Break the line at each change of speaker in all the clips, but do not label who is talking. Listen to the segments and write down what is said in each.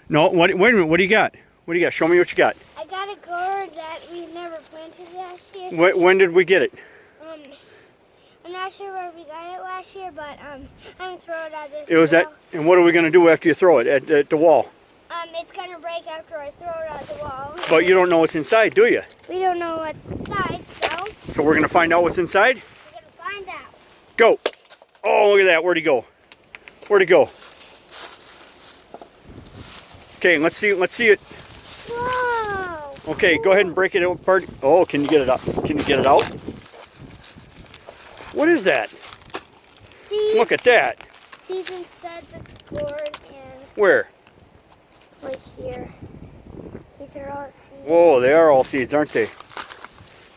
No, wait a minute. What do you got? What do you got? Show me what you got.
I got a gourd that we never planted last year.
When did we get it?
I'm not sure where we got it last year, but I'm gonna throw it at this
It was
wall.
that. And what are we going to do after you throw it at the wall?
It's gonna break after I throw it at the wall.
But you don't know what's inside, do you?
We don't know what's inside, so
So we're going to find out what's inside?
we're gonna find out.
Go. Oh, look at that. Where'd he go? Where'd he go? Okay, let's see it.
Whoa!
Okay, go ahead and break it apart. Oh, can you get it up? Can you get it out? What is that?
Seeds,
Look at that.
seeds instead of gourd and
Where?
right here. These are all seeds.
Whoa, they are all seeds, aren't they? You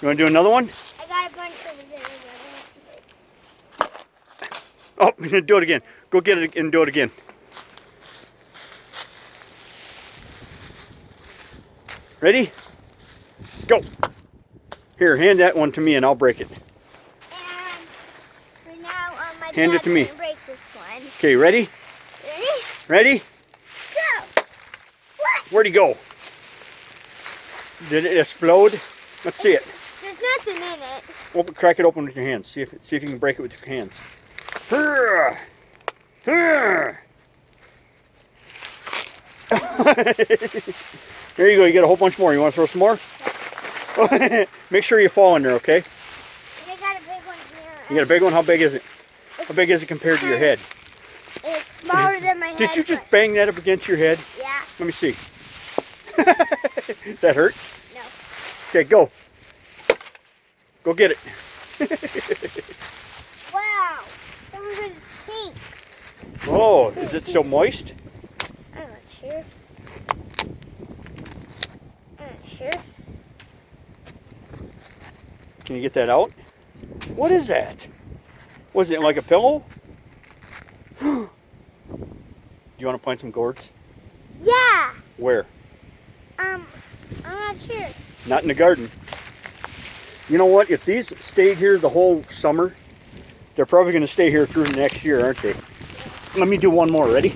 want to do another one?
I got a bunch over there.
Oh, do it again. Go get it and do it again. Ready? Go. Here, hand that one to me and I'll break it.
And right now, my
Hand it
dad's
to me.
gonna break this one.
Okay, ready?
Ready?
Ready?
Go! What?
Where'd he go? Did it explode? Let's see it.
There's nothing in it.
Crack it open with your hands. See if you can break it with your hands. There you go. You get a whole bunch more. You want to throw some more? Make sure you fall in there, okay?
I got a big one here.
You got a big one? How big is it? How big is it compared to your head?
It's smaller than my head.
Did you just bang that up against your head?
Yeah.
Let me see. That hurt?
No.
Okay, go. Go get it.
Wow. That was really pink.
Oh, is it still moist?
I'm not sure. I'm not sure.
Can you get that out? What is that? Was it like a pillow? Do you want to plant some gourds?
Yeah.
Where?
I'm not sure.
Not in the garden. You know what? If these stayed here the whole summer, they're probably going to stay here through the next year, aren't they? Let me do one more. Ready?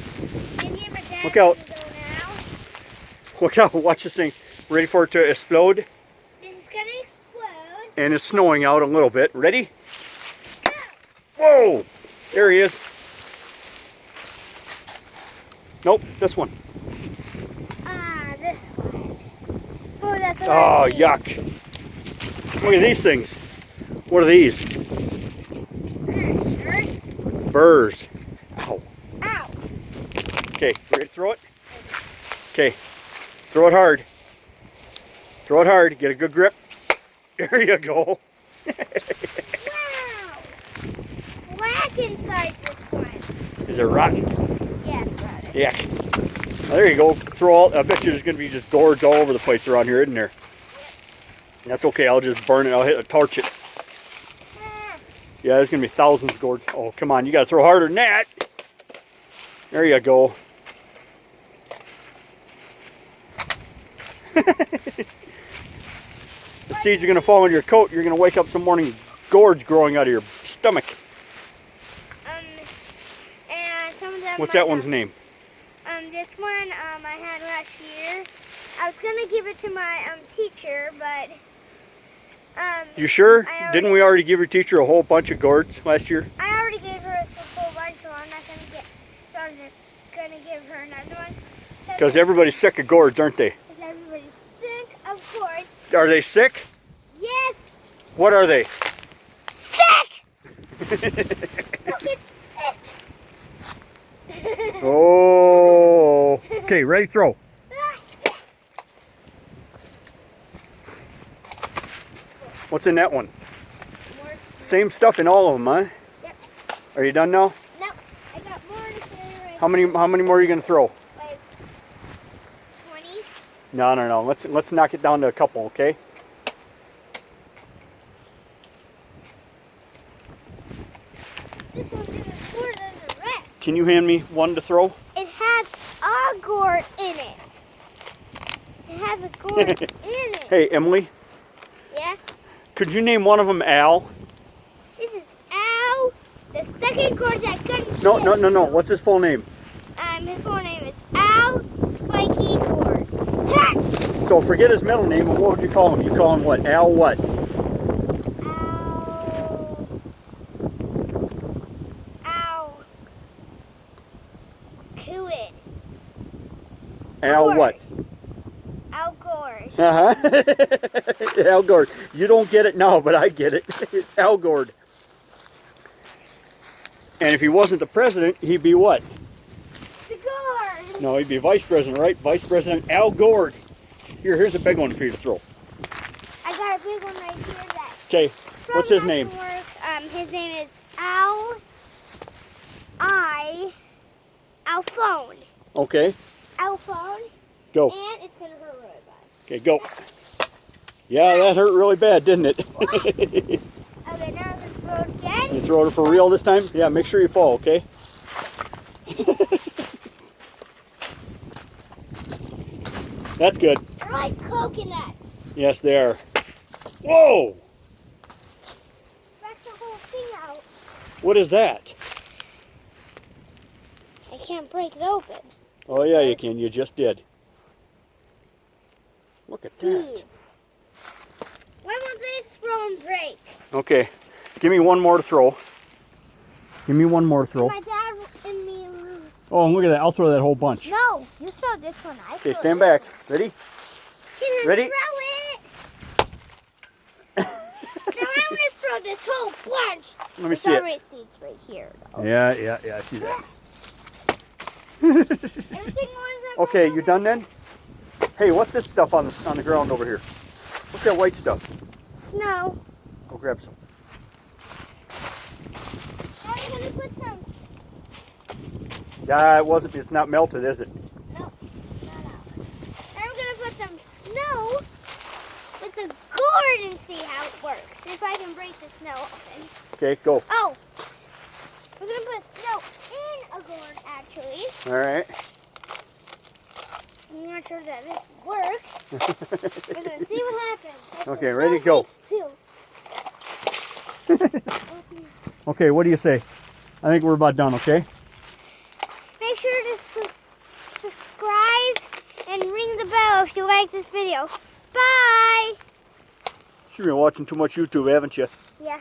Look out. Look out. Watch this thing. Ready for it to explode?
This is going to explode.
And it's snowing out a little bit. Ready? Whoa! There he is. Nope, this one.
This one. Oh, that's a
Oh,
lot of
yuck. Look at these things. What are these?
seeds. I'm not sure.
Burrs. Ow.
Ow.
Okay, ready to throw it? Okay, throw it hard. Throw it hard. Get a good grip. There you go.
Wow. Black inside this one.
Is it rotten?
Yeah, it's rotten.
Yeah. There you go. Throw all. I bet you there's going to be just gourds all over the place around here, isn't there? That's okay. I'll just burn it. I'll torch it. Yeah, there's going to be thousands of gourds. Oh, come on. You got to throw harder than that. There you go. The seeds are going to fall into your coat. You're going to wake up some morning, gourds growing out of your stomach.
And some of them.
What's that one's name?
This one I had last year. I was gonna give it to my teacher, but
You sure?
I
Didn't we already give your teacher a whole bunch of gourds last year?
I already gave her a full bunch, so I'm not gonna give her another one.
Because everybody's sick of gourds, aren't they?
Because everybody's sick of gourds.
Are they sick?
Yes,
What are they?
sick. Look, it's sick.
Oh. Okay, ready, throw. What's in that one?
More.
Same stuff in all of them, huh?
Yep.
Are you done now?
Nope. I got more to say right
How many more are you gonna throw?
Like 20.
No. Let's knock it down to a couple, okay?
This one's even more than the rest.
Can you hand me one to throw?
It has a gourd in it. It has a gourd in it.
Hey, Emily,
Yeah?
could you name one of them Al?
This is Al, the second gourd that couldn't
No. What's his full name?
His full name is Al Spike
So forget his middle name. What would you call him? You call him what? Al what? Al
Gourd.
what?
Al Gord.
Uh-huh. Al Gord. You don't get it now, but I get it. It's Al Gord. And if he wasn't the president, he'd be what?
The Gord.
No, he'd be vice president, right? Vice President Al Gord. Here's a big one for you to throw.
I got a big one right here. That.
Okay, what's his name?
His name is Alphone.
Okay,
Alphone.
go.
And it's gonna hurt really bad.
Okay, go. Yeah, that hurt really bad, didn't it?
Okay, now let's throw it again.
You throw it for real this time? Yeah, make sure you fall, okay? That's good.
They're like coconuts.
Yes, they are. Whoa!
Back the whole thing out.
What is that?
I can't break it open.
Oh, yeah, you can. You just did. Look at that.
Seeds. Why won't they throw and break?
Okay, give me one more to throw. Give me one more to throw.
My dad and me.
Oh, and look at that. I'll throw that whole bunch.
No, you throw this one.
Okay, stand back. Ready? Ready?
Throw it. Now I'm gonna throw this whole bunch.
Let me see it.
There's seeds right here, though.
Yeah, I see that.
Everything was
Okay, you done then? Hey, what's this stuff on the ground over here? What's that white stuff?
Snow.
Go grab some.
Now I'm gonna put some.
Yeah, it's not melted, is it?
No, not out. Now I'm gonna put some snow with the gourd and see how it works. See if I can break the snow open.
Okay, go.
Oh, we're gonna put snow in a gourd actually.
All right.
I'm not sure that this works. We're gonna see what happens.
Okay, ready to go.
Too.
Okay, what do you say? I think we're about done, okay?
Make sure to subscribe and ring the bell if you like this video. Bye!
You've been watching too much YouTube, haven't you?
Yeah.